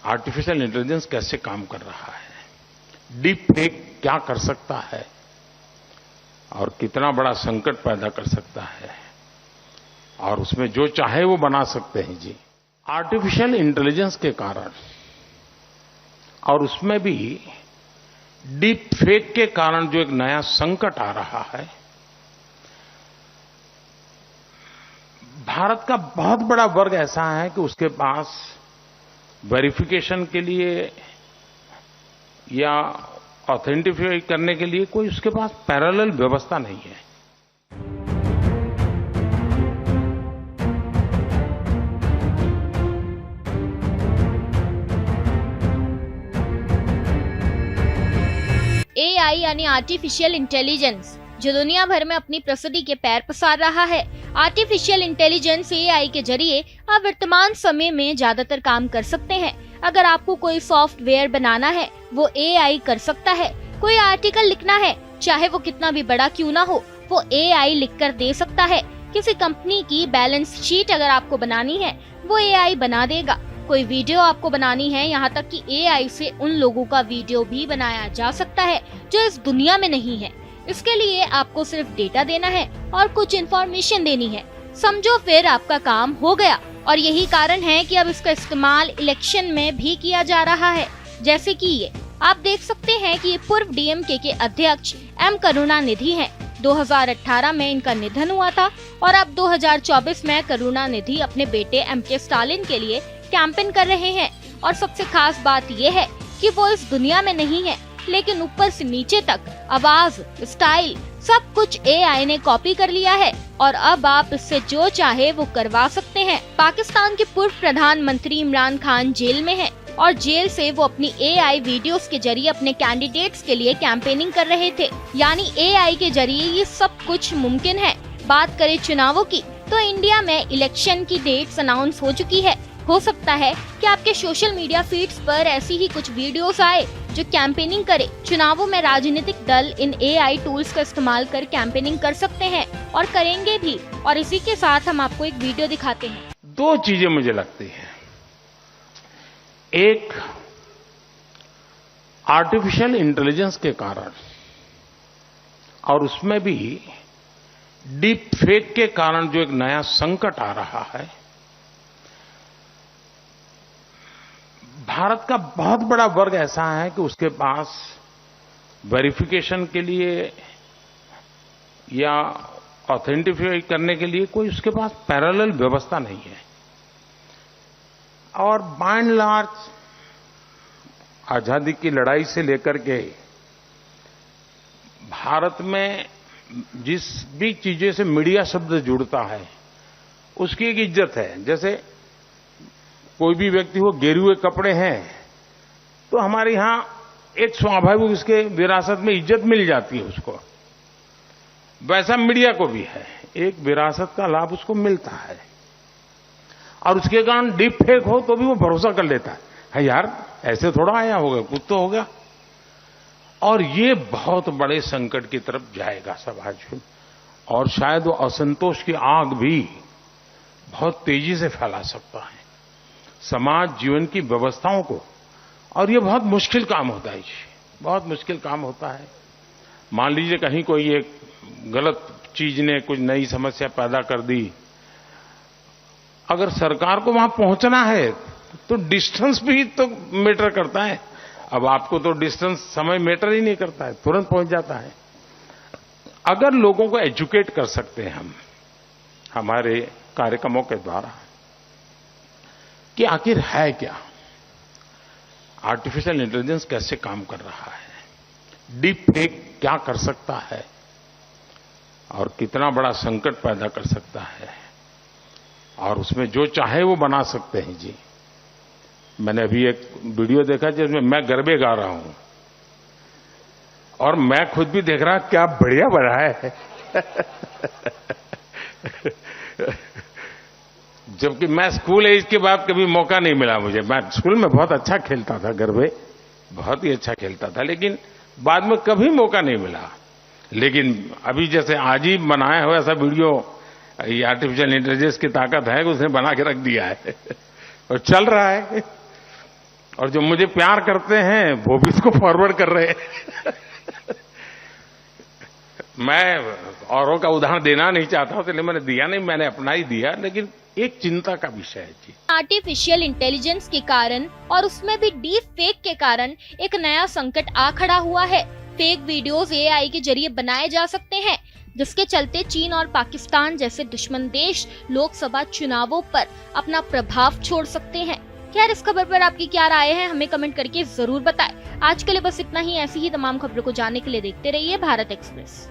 Artificial intelligence कैसे काम कर रहा है, डीप फेक क्या कर सकता है और कितना बड़ा संकट पैदा कर सकता है और उसमें जो चाहे वो बना सकते हैं जी। आर्टिफिशियल इंटेलिजेंस के कारण और उसमें भी डीप फेक के कारण जो एक नया संकट आ रहा है, भारत का बहुत बड़ा वर्ग ऐसा है कि उसके पास वेरिफिकेशन के लिए या ऑथेंटिफाई करने के लिए कोई उसके पास पैरेलल व्यवस्था नहीं है। एआई यानी आर्टिफिशियल इंटेलिजेंस जो दुनिया भर में अपनी प्रसिद्धि के पैर पसार रहा है। आर्टिफिशियल इंटेलिजेंस एआई के जरिए आप वर्तमान समय में ज्यादातर काम कर सकते हैं। अगर आपको कोई सॉफ्टवेयर बनाना है वो एआई कर सकता है। कोई आर्टिकल लिखना है चाहे वो कितना भी बड़ा क्यों ना हो वो एआई लिख कर दे सकता है। किसी कंपनी की बैलेंस शीट अगर आपको बनानी है वो एआई बना देगा। कोई वीडियो आपको बनानी है, यहाँ तक कि एआई से उन लोगों का वीडियो भी बनाया जा सकता है जो इस दुनिया में नहीं है। इसके लिए आपको सिर्फ डेटा देना है और कुछ इन्फॉर्मेशन देनी है, समझो फिर आपका काम हो गया। और यही कारण है कि अब इसका इस्तेमाल इलेक्शन में भी किया जा रहा है। जैसे कि ये आप देख सकते हैं कि ये पूर्व डीएमके के अध्यक्ष एम करुणानिधि हैं। 2018 में इनका निधन हुआ था और अब 2024 में करुणानिधि अपने बेटे एमके स्टालिन के लिए कैंपेन कर रहे हैं। और सबसे खास बात ये है कि वो इस दुनिया में नहीं है, लेकिन ऊपर से नीचे तक आवाज, स्टाइल सब कुछ एआई ने कॉपी कर लिया है और अब आप इससे जो चाहे वो करवा सकते हैं। पाकिस्तान के पूर्व प्रधानमंत्री इमरान खान जेल में हैं और जेल से वो अपनी एआई वीडियोस के जरिए अपने कैंडिडेट्स के लिए कैंपेनिंग कर रहे थे। यानी एआई के जरिए ये सब कुछ मुमकिन है। बात करें चुनावों की तो इंडिया में इलेक्शन की डेट्स अनाउंस हो चुकी है। हो सकता है कि आपके सोशल मीडिया फीड्स पर ऐसी ही कुछ वीडियोस आए जो कैंपेनिंग करे। चुनावों में राजनीतिक दल इन एआई टूल्स का इस्तेमाल कर कैंपेनिंग कर सकते हैं और करेंगे भी। और इसी के साथ हम आपको एक वीडियो दिखाते हैं। दो चीजें मुझे लगती हैं, एक आर्टिफिशियल इंटेलिजेंस के कारण और उसमें भी डीप फेक के कारण जो एक नया संकट आ रहा है, भारत का बहुत बड़ा वर्ग ऐसा है कि उसके पास वेरिफिकेशन के लिए या ऑथेंटिफाई करने के लिए कोई उसके पास पैरेलल व्यवस्था नहीं है। और बाय एंड लार्ज आजादी की लड़ाई से लेकर के भारत में जिस भी चीजें से मीडिया शब्द जुड़ता है उसकी एक इज्जत है। जैसे कोई भी व्यक्ति हो गेरुए कपड़े हैं तो हमारे यहां एक स्वाभाविक उसके विरासत में इज्जत मिल जाती है उसको, वैसा मीडिया को भी है, एक विरासत का लाभ उसको मिलता है। और उसके कारण डीप फेक हो तो भी वो भरोसा कर लेता है यार ऐसे थोड़ा आया होगा, कुछ तो होगा। और ये बहुत बड़े संकट की तरफ जाएगा समाज में और शायद वो असंतोष की आग भी बहुत तेजी से फैला सकता है समाज जीवन की व्यवस्थाओं को। और ये बहुत मुश्किल काम होता है जी, बहुत मुश्किल काम होता है। मान लीजिए कहीं कोई एक गलत चीज ने कुछ नई समस्या पैदा कर दी, अगर सरकार को वहां पहुंचना है तो डिस्टेंस भी तो मैटर करता है। अब आपको तो डिस्टेंस समय मैटर ही नहीं करता है, तुरंत पहुंच जाता है। अगर लोगों को एजुकेट कर सकते हैं हम हमारे कार्यक्रमों के द्वारा कि आखिर है क्या, आर्टिफिशियल इंटेलिजेंस कैसे काम कर रहा है, डीप फेक क्या कर सकता है और कितना बड़ा संकट पैदा कर सकता है और उसमें जो चाहे वो बना सकते हैं जी। मैंने अभी एक वीडियो देखा जिसमें मैं गरबे गा रहा हूं और मैं खुद भी देख रहा क्या बढ़िया बना है जबकि मैं स्कूल एज के बाद कभी मौका नहीं मिला मुझे। मैं स्कूल में बहुत अच्छा खेलता था, गरबे बहुत ही अच्छा खेलता था, लेकिन बाद में कभी मौका नहीं मिला। लेकिन अभी जैसे आज ही बनाया हुआ ऐसा वीडियो, ये आर्टिफिशियल इंटेलिजेंस की ताकत है कि उसने बना के रख दिया है और चल रहा है। और जो मुझे प्यार करते हैं वो भी इसको फॉरवर्ड कर रहे हैं। मैं औरों का उदाहरण देना नहीं चाहता, इसलिए मैंने दिया नहीं, मैंने अपना ही दिया, लेकिन एक चिंता का विषय है जी। आर्टिफिशियल इंटेलिजेंस के कारण और उसमें भी डीप फेक के कारण एक नया संकट आ खड़ा हुआ है। फेक वीडियोस एआई के जरिए बनाए जा सकते हैं, जिसके चलते चीन और पाकिस्तान जैसे दुश्मन देश लोकसभा चुनावों पर अपना प्रभाव छोड़ सकते हैं। खैर, इस खबर पर आपकी क्या राय है, हमें कमेंट करके जरूर बताएं। आज के लिए बस इतना ही। ऐसी ही तमाम खबरों को जानने के लिए देखते रहिए भारत एक्सप्रेस।